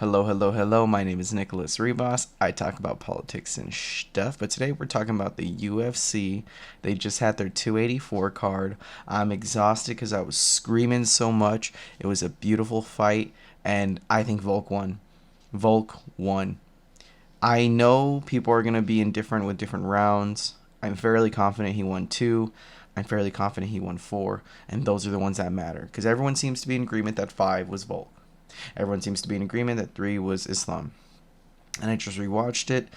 Hello, hello, hello. My name is NicholassRivas. I talk about politics and stuff, but today we're talking about the UFC. They just had their 284 card. I'm exhausted because I was screaming so much. It was a beautiful fight, and I think Volk won. Volk won. I know people are going to be indifferent with different rounds. I'm fairly confident he won two. I'm fairly confident he won four, and those are the ones that matter because everyone seems to be in agreement that five was Volk. Everyone seems to be in agreement that three was Islam. And I just rewatched it.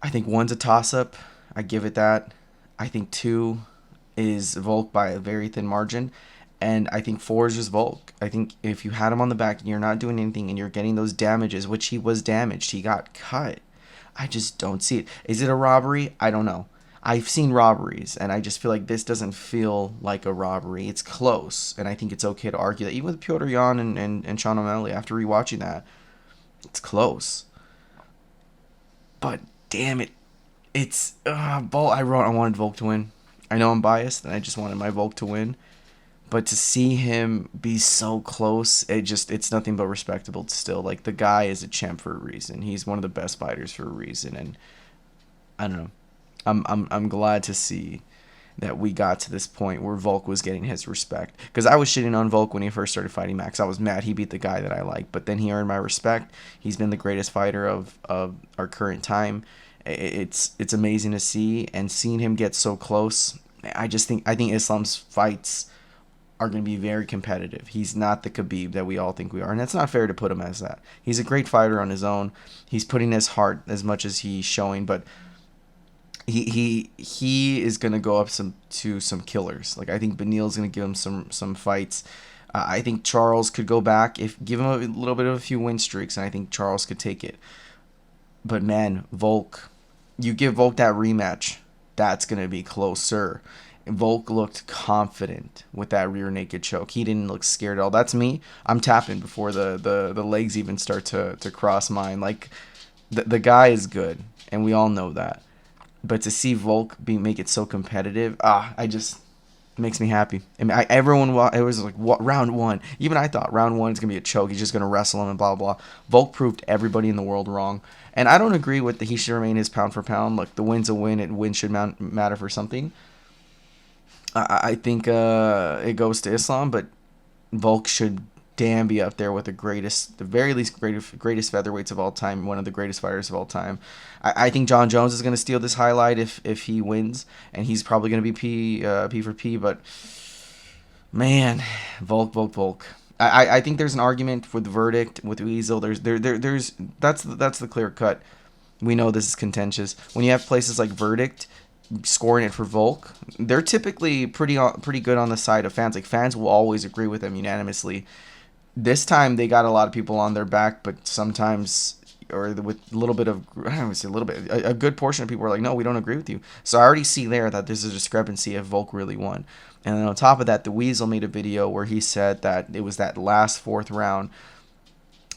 I think one's a toss up. I give it that. I think two is Volk by a very thin margin. And I think four is just Volk. I think if you had him on the back and you're not doing anything and you're getting those damages, which he was damaged, he got cut. I just don't see it. Is it a robbery? I don't know. I've seen robberies, and I just feel like this doesn't feel like a robbery. It's close, and I think it's okay to argue that. Even with Piotr Jan and Sean O'Malley, after rewatching that, it's close. But damn it, it's Volk. I wanted Volk to win. I know I'm biased, and I just wanted my Volk to win. But to see him be so close, it's nothing but respectable still. Like, the guy is a champ for a reason. He's one of the best fighters for a reason, and I don't know. I'm glad to see that we got to this point where Volk was getting his respect. Because I was shitting on Volk when he first started fighting Max. I was mad he beat the guy that I like. But then he earned my respect. He's been the greatest fighter of our current time. It's amazing to see. And seeing him get so close, I think Islam's fights are going to be very competitive. He's not the Khabib that we all think we are. And that's not fair to put him as that. He's a great fighter on his own. He's putting his heart as much as he's showing. But he is gonna go up to some killers. Like, I think Beneil's gonna give him some fights. I think Charles could go back if give him a little bit of a few win streaks, and I think Charles could take it. But man, Volk, you give Volk that rematch, that's gonna be closer. Volk looked confident with that rear naked choke. He didn't look scared at all. That's me. I'm tapping before the legs even start to cross mine. Like, the guy is good, and we all know that. But to see Volk make it so competitive, I just makes me happy. I mean, it was like, what, round one. Even I thought round one is gonna be a choke. He's just gonna wrestle him and blah blah. Volk proved everybody in the world wrong, and I don't agree with the he should remain his pound for pound. Look, the win's a win. And win should matter for something. I think it goes to Islam, but Volk should damn be up there with the very least greatest featherweights of all time, one of the greatest fighters of all time. I think John Jones is going to steal this highlight if he wins, and he's probably going to be P for P. But man, Volk. I think there's an argument for the verdict with Weasel. There's that's the clear cut. We know this is contentious. When you have places like Verdict scoring it for Volk, they're typically pretty good on the side of fans. Like, fans will always agree with them unanimously. This time they got a lot of people on their back, but sometimes, or with a little bit of, I don't want to say a little bit, a good portion of people are like, no, we don't agree with you. So I already see there that there's a discrepancy if Volk really won. And then on top of that, the Weasel made a video where he said that it was that last fourth round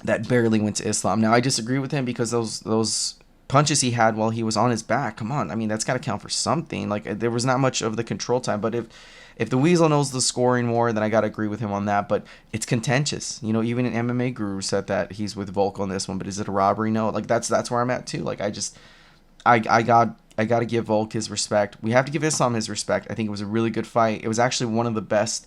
that barely went to Islam. Now, I disagree with him because those punches he had while he was on his back, come on, I mean, that's got to count for something. Like, there was not much of the control time. But if the Weasel knows the scoring more, then I got to agree with him on that. But it's contentious. You know, even an MMA guru said that he's with Volk on this one. But is it a robbery? No. Like, that's where I'm at too. Like, I got to give Volk his respect. We have to give Islam his respect. I think it was a really good fight. It was actually one of the best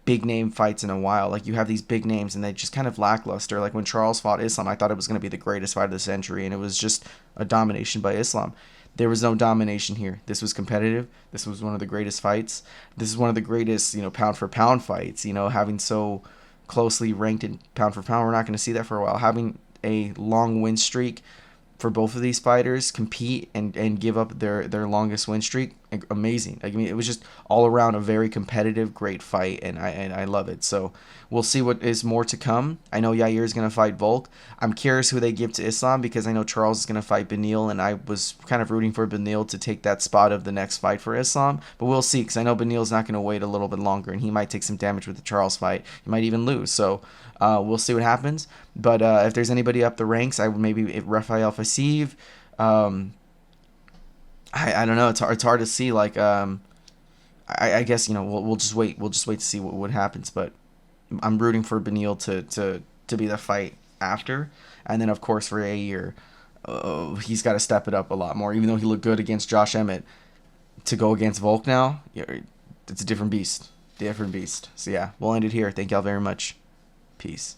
big name fights in a while. Like, you have these big names and they just kind of lackluster. Like, when Charles fought Islam, I thought it was going to be the greatest fight of the century, and it was just a domination by Islam. There was no domination here. This was competitive. This was one of the greatest fights. This is one of the greatest, pound for pound fights. Having so closely ranked in pound for pound, we're not going to see that for a while. Having a long win streak for both of these fighters compete and give up their longest win streak, amazing. I mean, it was just all around a very competitive, great fight, and I love it. So we'll see what is more to come. I know Yair is going to fight Volk. I'm curious who they give to Islam because I know Charles is going to fight Beneil, and I was kind of rooting for Beneil to take that spot of the next fight for Islam. But we'll see, because I know Beneil's not going to wait a little bit longer, and he might take some damage with the Charles fight. He might even lose. So we'll see what happens. But if there's anybody up the ranks, I would maybe Rafael Fasiev. I don't know. It's hard to see. Like, I guess we'll just wait. We'll just wait to see what happens. But I'm rooting for Beneil to be the fight. after. And then, of course, for Yair, he's got to step it up a lot more. Even though he looked good against Josh Emmett, to go against Volk now, it's a different beast. Different beast. So, yeah, we'll end it here. Thank y'all very much. Peace.